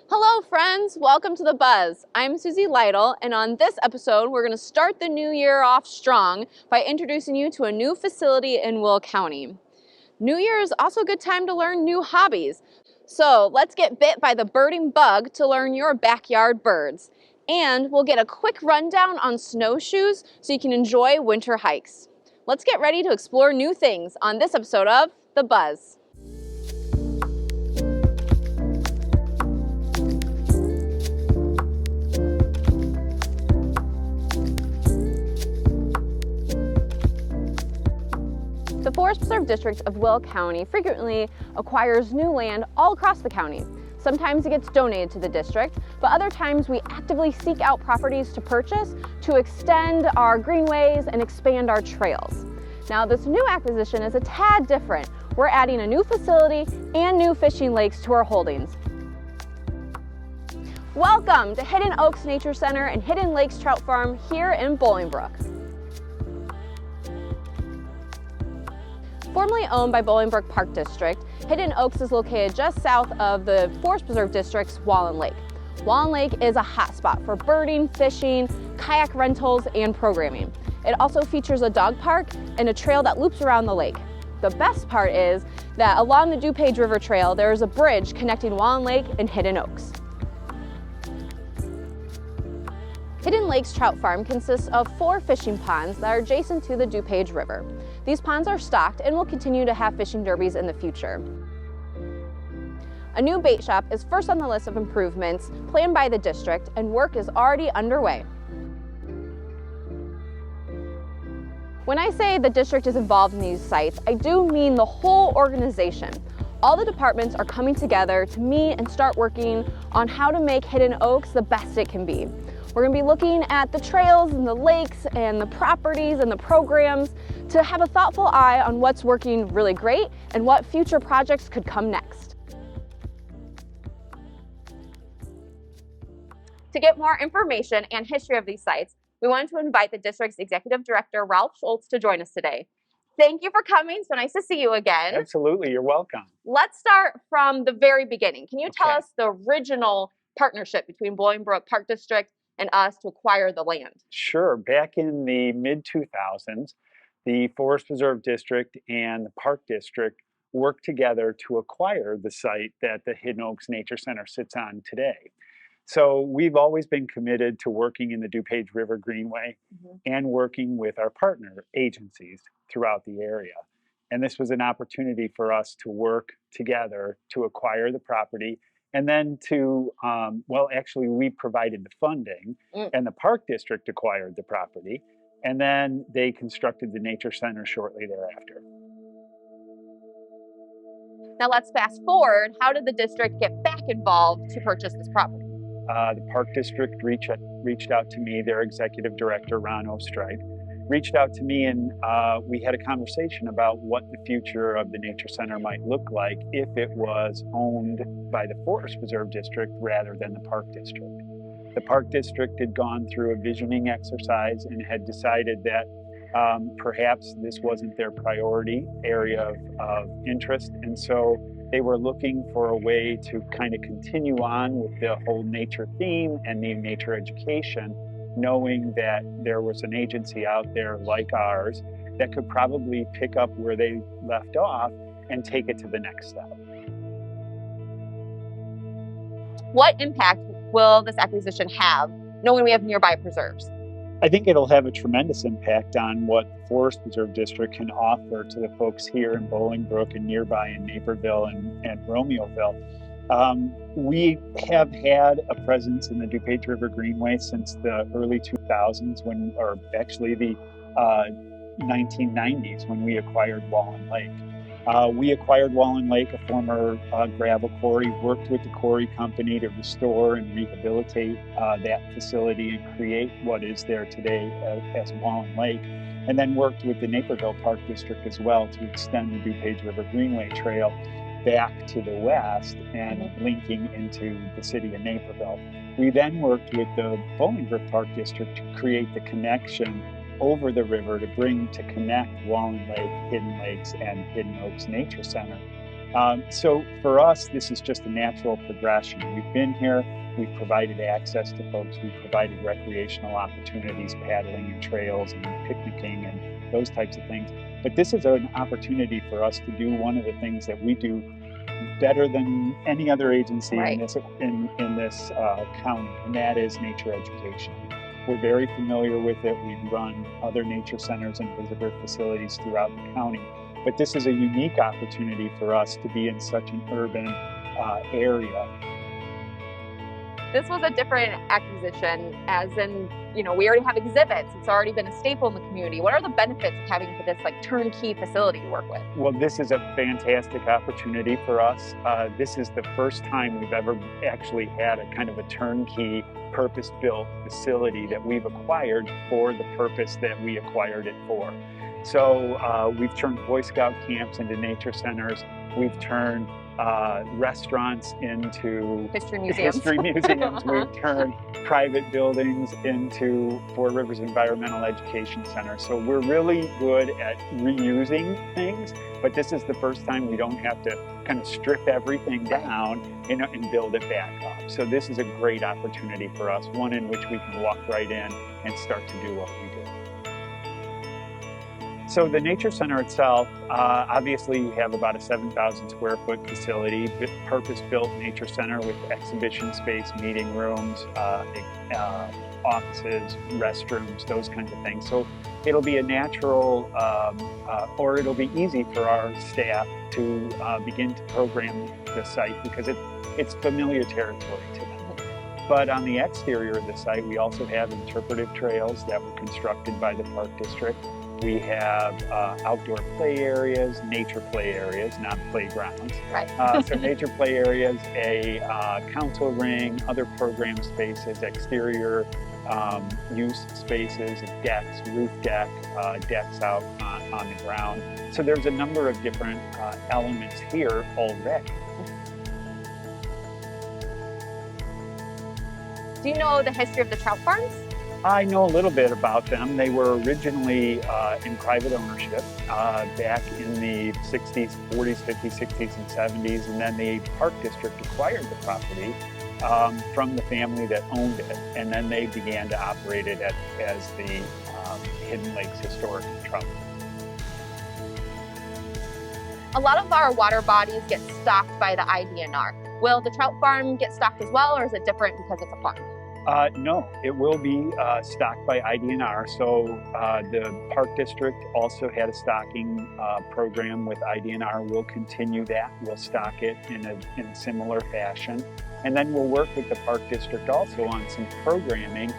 Hello friends, welcome to The Buzz. I'm Susie Lytle, and on this episode we're going to start the new year off strong by introducing you to a new facility in Will County. New Year is also a good time to learn new hobbies. So let's get bit by the birding bug to learn your backyard birds. And we'll get a quick rundown on snowshoes so you can enjoy winter hikes. Let's get ready to explore new things on this episode of The Buzz. The Forest Preserve District of Will County frequently acquires new land all across the county. Sometimes it gets donated to the district, but other times we actively seek out properties to purchase to extend our greenways and expand our trails. Now this new acquisition is a tad different. We're adding a new facility and new fishing lakes to our holdings. Welcome to Hidden Oaks Nature Center and Hidden Lakes Trout Farm here in Bolingbrook. Formerly owned by Bolingbrook Park District, Hidden Oaks is located just south of the Forest Preserve District's Wallen Lake. Wallen Lake is a hotspot for birding, fishing, kayak rentals, and programming. It also features a dog park and a trail that loops around the lake. The best part is that along the DuPage River Trail, there is a bridge connecting Wallen Lake and Hidden Oaks. Hidden Lakes Trout Farm consists of 4 fishing ponds that are adjacent to the DuPage River. These ponds are stocked and will continue to have fishing derbies in the future. A new bait shop is first on the list of improvements planned by the district, and work is already underway. When I say the district is involved in these sites, I do mean the whole organization. All the departments are coming together to meet and start working on how to make Hidden Oaks the best it can be. We're going to be looking at the trails and the lakes and the properties and the programs to have a thoughtful eye on what's working really great and what future projects could come next. To get more information and history of these sites, we wanted to invite the district's executive director, Ralph Schultz, to join us today. Thank you for coming. So nice to see you again. Absolutely, you're welcome. Let's start from the very beginning. Can you tell us the original partnership between Bolingbrook Park District and us to acquire the land? Sure. Back in the mid-2000s, the Forest Preserve District and the Park District worked together to acquire the site that the Hidden Oaks Nature Center sits on today. So we've always been committed to working in the DuPage River Greenway and working with our partner agencies throughout the area. And this was an opportunity for us to work together to acquire the property. And then to, actually we provided the funding and the Park District acquired the property, and then they constructed the Nature Center shortly thereafter. Now let's fast forward. How did the district get back involved to purchase this property? The Park District reached out to me, their executive director, Ron Ostreit, reached out to me, and we had a conversation about what the future of the Nature Center might look like if it was owned by the Forest Preserve District rather than the Park District. The Park District had gone through a visioning exercise and had decided that perhaps this wasn't their priority area of interest, and so they were looking for a way to kind of continue on with the whole nature theme and the nature education, knowing that there was an agency out there like ours that could probably pick up where they left off and take it to the next step. What impact will this acquisition have, knowing we have nearby preserves? I think it'll have a tremendous impact on what the Forest Preserve District can offer to the folks here in Bolingbrook and nearby in Naperville and Romeoville. We have had a presence in the DuPage River Greenway since the early 2000s, or actually the 1990s, when we acquired Wallen Lake. We acquired Wallen Lake, a former gravel quarry, worked with the quarry company to restore and rehabilitate that facility and create what is there today as Wallen Lake, and then worked with the Naperville Park District as well to extend the DuPage River Greenway Trail back to the west and linking into the city of Naperville. We then worked with the Bolingbrook Park District to create the connection over the river to connect Wallen Lake, Hidden Lakes, and Hidden Oaks Nature Center. So for us, this is just a natural progression. We've been here, we've provided access to folks, we've provided recreational opportunities, paddling and trails and picnicking and those types of things. But this is an opportunity for us to do one of the things that we do better than any other agency Right. in this county, and that is nature education. We're very familiar with it. We run other nature centers and visitor facilities throughout the county. But this is a unique opportunity for us to be in such an urban area. This was a different acquisition, as in, we already have exhibits. It's already been a staple in the community. What are the benefits of having this turnkey facility to work with? Well, this is a fantastic opportunity for us. This is the first time we've ever actually had a kind of a turnkey, purpose-built facility that we've acquired for the purpose that we acquired it for. So we've turned Boy Scout camps into nature centers. We've turned restaurants into history museums. We've turned private buildings into Four Rivers Environmental Education Center. So we're really good at reusing things, but this is the first time we don't have to kind of strip everything down and build it back up. So this is a great opportunity for us, one in which we can walk right in and start to do what we do. So the Nature Center itself, obviously you have about a 7,000 square foot facility, purpose-built nature center with exhibition space, meeting rooms, offices, restrooms, those kinds of things. So it'll be a natural, or it'll be easy for our staff to begin to program the site because it's familiar territory to them. But on the exterior of the site, we also have interpretive trails that were constructed by the Park District. We have outdoor play areas, nature play areas, not playgrounds. Right. So nature play areas, a council ring, other program spaces, exterior use spaces, decks, roof deck, decks out on the ground. So there's a number of different elements here already. Do you know the history of the trout farms? I know a little bit about them. They were originally in private ownership back in the 60s, 40s, 50s, 60s, and 70s, and then the Park District acquired the property from the family that owned it, and then they began to operate it as the Hidden Lakes Historic Trout. A lot of our water bodies get stocked by the IDNR. Will the trout farm get stocked as well, or is it different because it's a farm? No, it will be stocked by IDNR. So the Park District also had a stocking program with IDNR. We'll continue that. We'll stock it in a similar fashion. And then we'll work with the Park District also on some programming.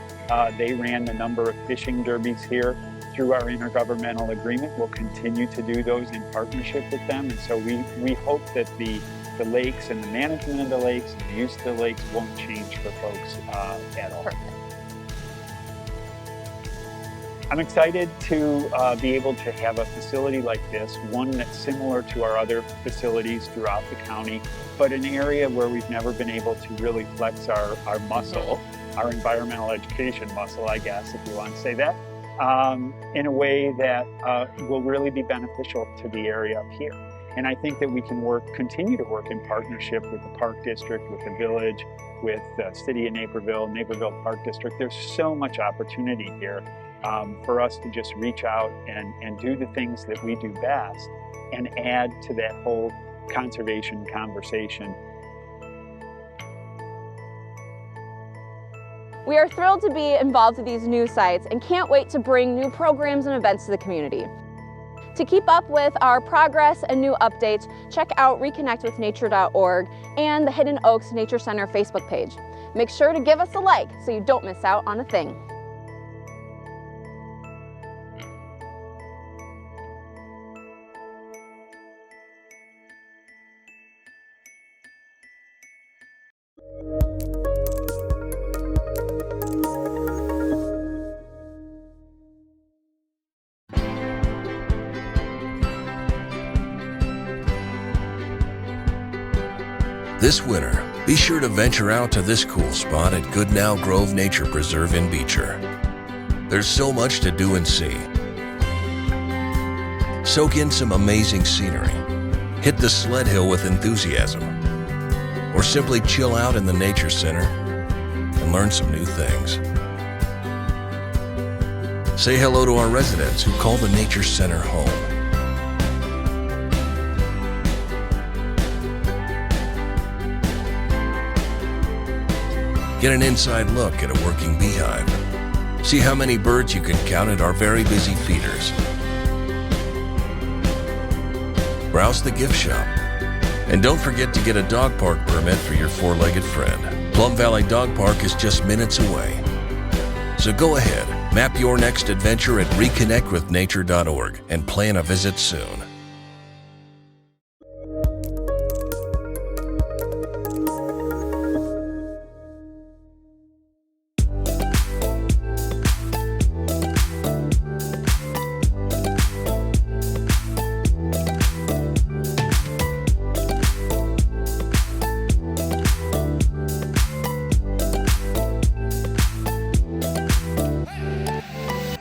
They ran a number of fishing derbies here through our intergovernmental agreement. We'll continue to do those in partnership with them. And so we hope that the lakes and the management of the lakes and the use of the lakes won't change for folks at all. Perfect. I'm excited to be able to have a facility like this, one that's similar to our other facilities throughout the county, but an area where we've never been able to really flex our muscle, our environmental education muscle, I guess, if you want to say that, in a way that will really be beneficial to the area up here. And I think that we can continue to work in partnership with the Park District, with the village, with the city of Naperville Park District. There's so much opportunity here for us to just reach out and do the things that we do best and add to that whole conservation conversation. We are thrilled to be involved with these new sites and can't wait to bring new programs and events to the community. To keep up with our progress and new updates, check out reconnectwithnature.org and the Hidden Oaks Nature Center Facebook page. Make sure to give us a like so you don't miss out on a thing. This winter, be sure to venture out to this cool spot at Goodenow Grove Nature Preserve in Beecher. There's so much to do and see. Soak in some amazing scenery hit the sled hill with enthusiasm, or simply chill out in the Nature Center and learn some new things. Say hello to our residents who call the Nature Center home. Get an inside look at a working beehive. See how many birds you can count at our very busy feeders. Browse the gift shop. And don't forget to get a dog park permit for your four-legged friend. Plum Valley Dog Park is just minutes away. So go ahead, map your next adventure at reconnectwithnature.org and plan a visit soon.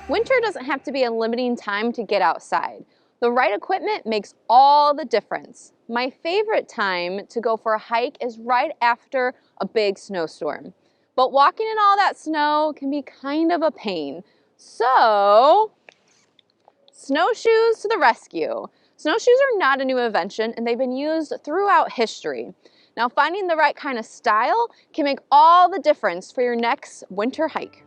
Winter doesn't have to be a limiting time to get outside. The right equipment makes all the difference. My favorite time to go for a hike is right after a big snowstorm. But walking in all that snow can be kind of a pain. So, snowshoes to the rescue. Snowshoes are not a new invention, and they've been used throughout history. Now, finding the right kind of style can make all the difference for your next winter hike.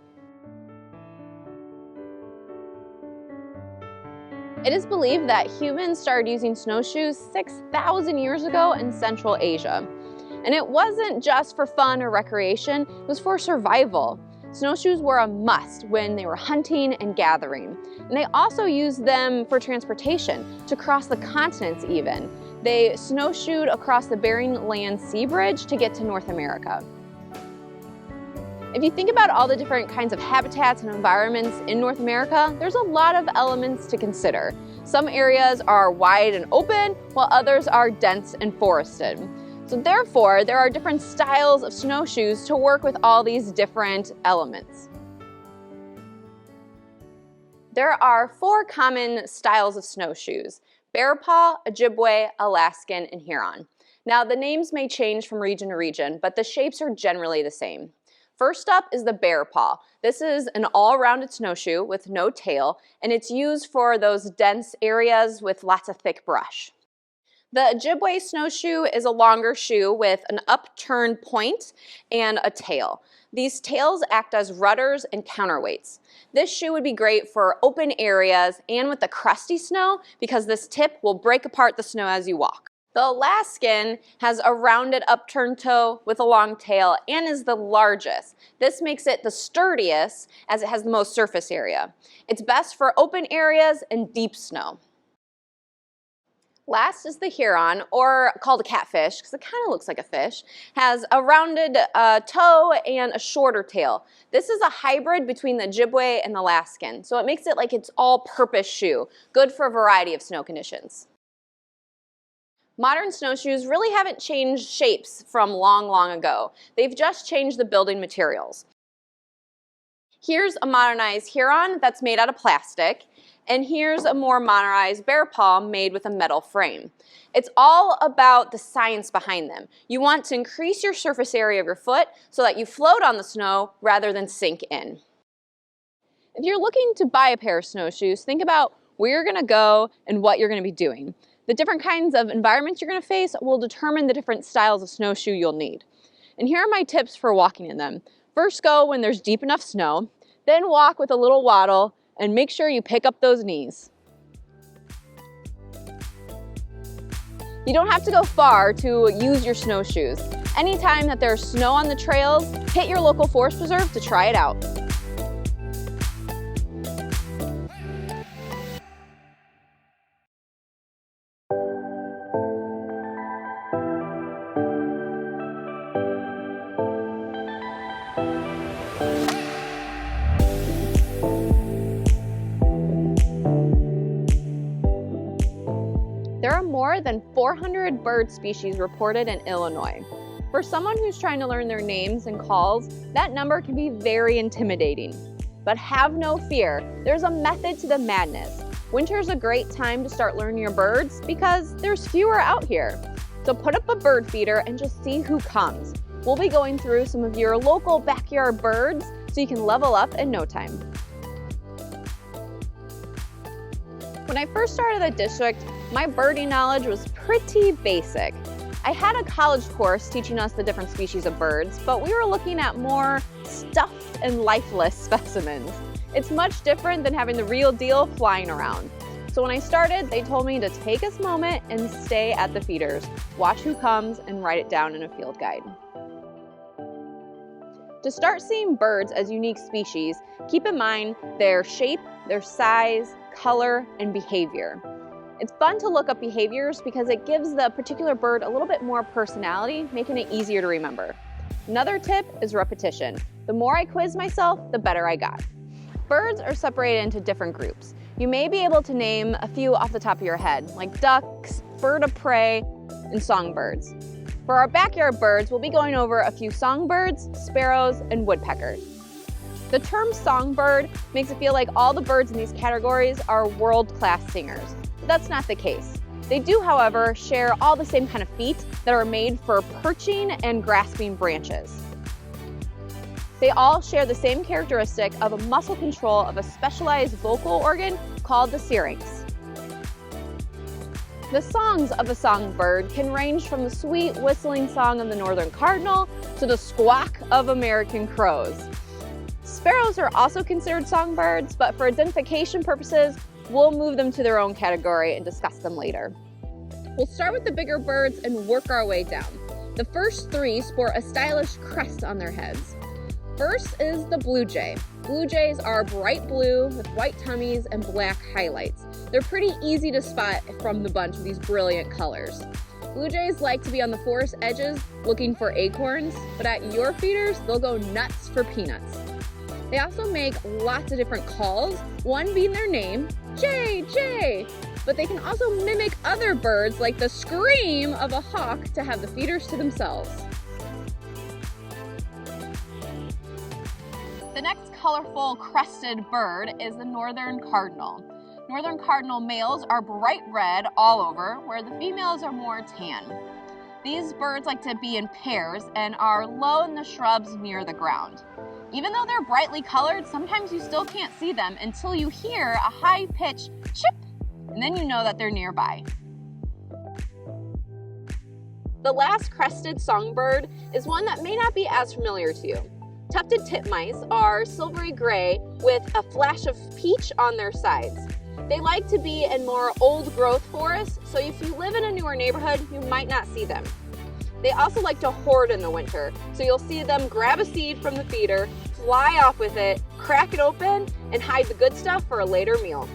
It is believed that humans started using snowshoes 6,000 years ago in Central Asia. And it wasn't just for fun or recreation, it was for survival. Snowshoes were a must when they were hunting and gathering. And they also used them for transportation, to cross the continents even. They snowshoed across the Bering Land Sea Bridge to get to North America. If you think about all the different kinds of habitats and environments in North America, there's a lot of elements to consider. Some areas are wide and open, while others are dense and forested. So therefore, there are different styles of snowshoes to work with all these different elements. There are 4 common styles of snowshoes: bear paw, Ojibwe, Alaskan, and Huron. Now, the names may change from region to region, but the shapes are generally the same. First up is the bear paw. This is an all-rounded snowshoe with no tail, and it's used for those dense areas with lots of thick brush. The Ojibwe snowshoe is a longer shoe with an upturned point and a tail. These tails act as rudders and counterweights. This shoe would be great for open areas and with the crusty snow because this tip will break apart the snow as you walk. The Alaskan has a rounded upturned toe with a long tail and is the largest. This makes it the sturdiest as it has the most surface area. It's best for open areas and deep snow. Last is the Huron, or called a catfish because it kind of looks like a fish, has a rounded toe and a shorter tail. This is a hybrid between the Ojibwe and the Alaskan, so it makes it like it's all-purpose shoe, good for a variety of snow conditions. Modern snowshoes really haven't changed shapes from long ago. They've just changed the building materials. Here's a modernized Huron that's made out of plastic, and here's a more modernized bear paw made with a metal frame. It's all about the science behind them. You want to increase your surface area of your foot so that you float on the snow rather than sink in. If you're looking to buy a pair of snowshoes, think about where you're going to go and what you're going to be doing. The different kinds of environments you're going to face will determine the different styles of snowshoe you'll need. And here are my tips for walking in them. First, go when there's deep enough snow, then walk with a little waddle, and make sure you pick up those knees. You don't have to go far to use your snowshoes. Anytime that there's snow on the trails, hit your local forest preserve to try it out. There are more than 400 bird species reported in Illinois. For someone who's trying to learn their names and calls, that number can be very intimidating. But have no fear, there's a method to the madness. Winter's a great time to start learning your birds because there's fewer out here. So put up a bird feeder and just see who comes. We'll be going through some of your local backyard birds so you can level up in no time. When I first started the district, my birding knowledge was pretty basic. I had a college course teaching us the different species of birds, but we were looking at more stuffed and lifeless specimens. It's much different than having the real deal flying around. So when I started, they told me to take this moment and stay at the feeders, watch who comes, and write it down in a field guide. To start seeing birds as unique species, keep in mind their shape, their size, color, and behavior. It's fun to look up behaviors because it gives the particular bird a little bit more personality, making it easier to remember. Another tip is repetition. The more I quiz myself, the better I got. Birds are separated into different groups. You may be able to name a few off the top of your head, like ducks, bird of prey, and songbirds. For our backyard birds, we'll be going over a few songbirds, sparrows, and woodpeckers. The term songbird makes it feel like all the birds in these categories are world-class singers. But that's not the case. They do, however, share all the same kind of feet that are made for perching and grasping branches. They all share the same characteristic of a muscle control of a specialized vocal organ called the syrinx. The songs of a songbird can range from the sweet whistling song of the northern cardinal to the squawk of American crows. Sparrows are also considered songbirds, but for identification purposes, we'll move them to their own category and discuss them later. We'll start with the bigger birds and work our way down. The first three sport a stylish crest on their heads. First is the blue jay. Blue jays are bright blue with white tummies and black highlights. They're pretty easy to spot from the bunch of these brilliant colors. Blue jays like to be on the forest edges looking for acorns, but at your feeders, they'll go nuts for peanuts. They also make lots of different calls, one being their name, Jay, Jay. But they can also mimic other birds like the scream of a hawk to have the feeders to themselves. The next colorful crested bird is the northern cardinal. Northern cardinal males are bright red all over, where the females are more tan. These birds like to be in pairs and are low in the shrubs near the ground. Even though they're brightly colored, sometimes you still can't see them until you hear a high-pitched chip, and then you know that they're nearby. The last crested songbird is one that may not be as familiar to you. Tufted titmice are silvery gray with a flash of peach on their sides. They like to be in more old-growth forests, so if you live in a newer neighborhood, you might not see them. They also like to hoard in the winter, so you'll see them grab a seed from the feeder, fly off with it, crack it open, and hide the good stuff for a later meal.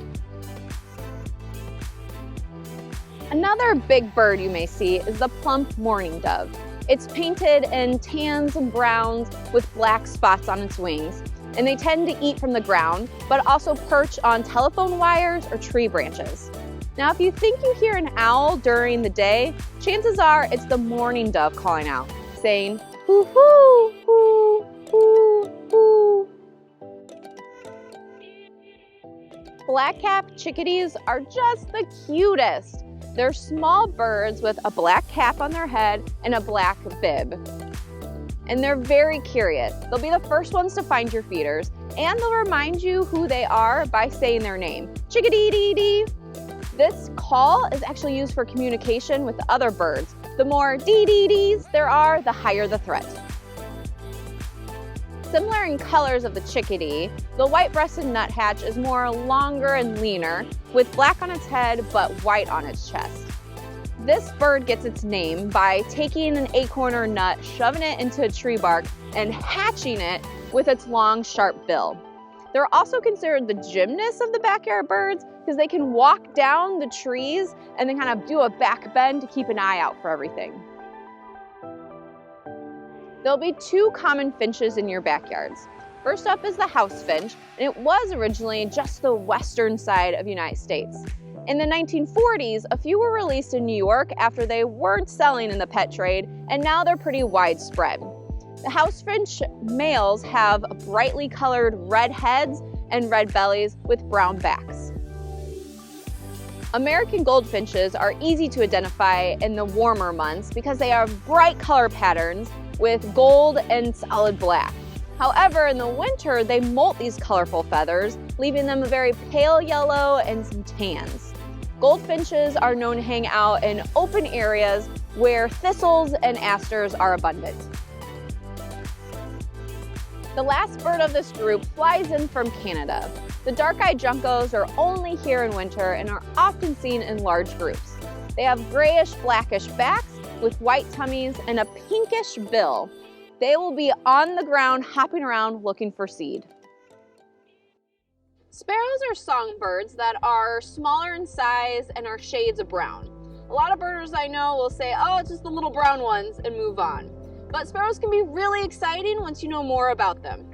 Another big bird you may see is the plump mourning dove. It's painted in tans and browns with black spots on its wings, and they tend to eat from the ground, but also perch on telephone wires or tree branches. Now, if you think you hear an owl during the day, chances are it's the mourning dove calling out, saying, hoo hoo, hoo, hoo, hoo. Black-capped chickadees are just the cutest. They're small birds with a black cap on their head and a black bib. And they're very curious. They'll be the first ones to find your feeders, and they'll remind you who they are by saying their name, chickadee-dee-dee. This call is actually used for communication with other birds. The more dee-dee-dees there are, the higher the threat. Similar in colors of the chickadee, the white-breasted nuthatch is more longer and leaner, with black on its head but white on its chest. This bird gets its name by taking an acorn or nut, shoving it into a tree bark, and hatching it with its long, sharp bill. They're also considered the gymnasts of the backyard birds because they can walk down the trees and then kind of do a back bend to keep an eye out for everything. There'll be two common finches in your backyards. First up is the house finch, and it was originally just the western side of the United States. In the 1940s, a few were released in New York after they weren't selling in the pet trade, and now they're pretty widespread. The house finch males have brightly colored red heads and red bellies with brown backs. American goldfinches are easy to identify in the warmer months because they have bright color patterns with gold and solid black. However, in the winter, they molt these colorful feathers, leaving them a very pale yellow and some tans. Goldfinches are known to hang out in open areas where thistles and asters are abundant. The last bird of this group flies in from Canada. The dark-eyed juncos are only here in winter and are often seen in large groups. They have grayish-blackish backs with white tummies and a pinkish bill. They will be on the ground hopping around looking for seed. Sparrows are songbirds that are smaller in size and are shades of brown. A lot of birders I know will say, oh, it's just the little brown ones, and move on. But sparrows can be really exciting once you know more about them.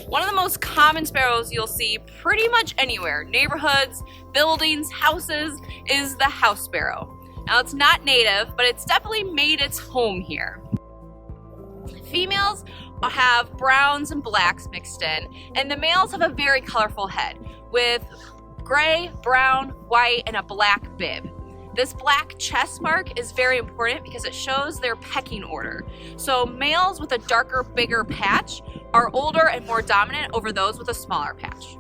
One of the most common sparrows you'll see pretty much anywhere, neighborhoods, buildings, houses, is the house sparrow. Now it's not native, but it's definitely made its home here. Females have browns and blacks mixed in, and the males have a very colorful head with gray, brown, white, and a black bib. This black chest mark is very important because it shows their pecking order. So males with a darker, bigger patch are older and more dominant over those with a smaller patch.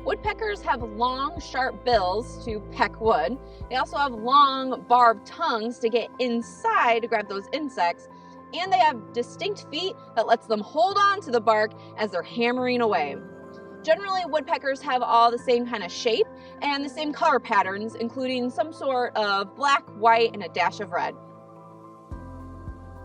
Woodpeckers have long, sharp bills to peck wood. They also have long, barbed tongues to get inside to grab those insects. And they have distinct feet that lets them hold on to the bark as they're hammering away. Generally, woodpeckers have all the same kind of shape and the same color patterns, including some sort of black, white, and a dash of red.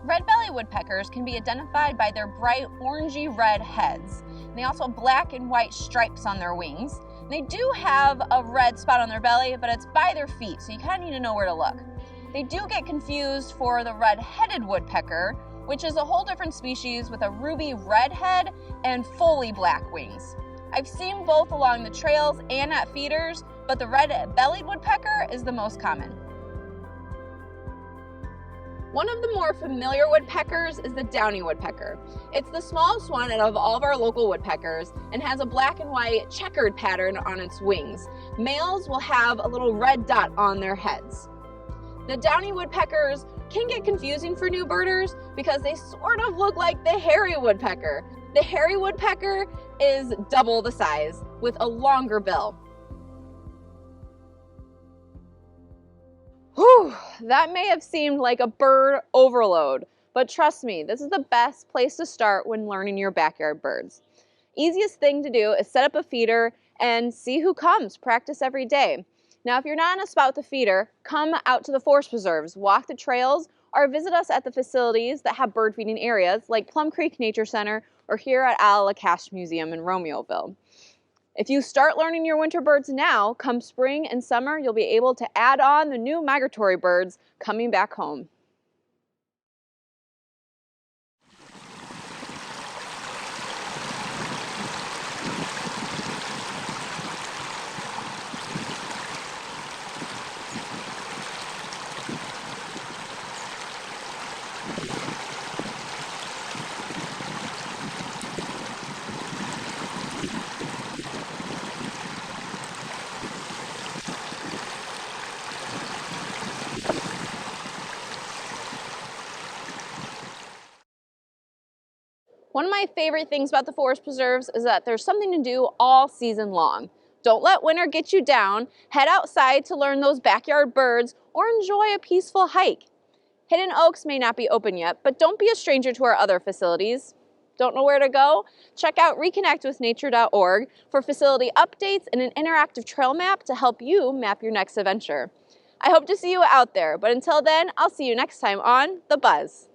Red-bellied woodpeckers can be identified by their bright orangey red heads. They also have black and white stripes on their wings. They do have a red spot on their belly, but it's by their feet, so you kind of need to know where to look. They do get confused for the red-headed woodpecker, which is a whole different species with a ruby red head and fully black wings. I've seen both along the trails and at feeders, but the red-bellied woodpecker is the most common. One of the more familiar woodpeckers is the downy woodpecker. It's the smallest one out of all of our local woodpeckers and has a black and white checkered pattern on its wings. Males will have a little red dot on their heads. The downy woodpeckers can get confusing for new birders because they sort of look like the hairy woodpecker. The hairy woodpecker is double the size with a longer bill. Whew, that may have seemed like a bird overload, but trust me, this is the best place to start when learning your backyard birds. Easiest thing to do is set up a feeder and see who comes. Practice every day. Now, if you're not in a spot with a feeder, come out to the forest preserves, walk the trails, or visit us at the facilities that have bird feeding areas like Plum Creek Nature Center or here at Ala Cash Museum in Romeoville. If you start learning your winter birds now, come spring and summer, you'll be able to add on the new migratory birds coming back home. One of my favorite things about the forest preserves is that there's something to do all season long. Don't let winter get you down. Head outside to learn those backyard birds or enjoy a peaceful hike. Hidden Oaks may not be open yet, but don't be a stranger to our other facilities. Don't know where to go? Check out reconnectwithnature.org for facility updates and an interactive trail map to help you map your next adventure. I hope to see you out there, but until then, I'll see you next time on The Buzz.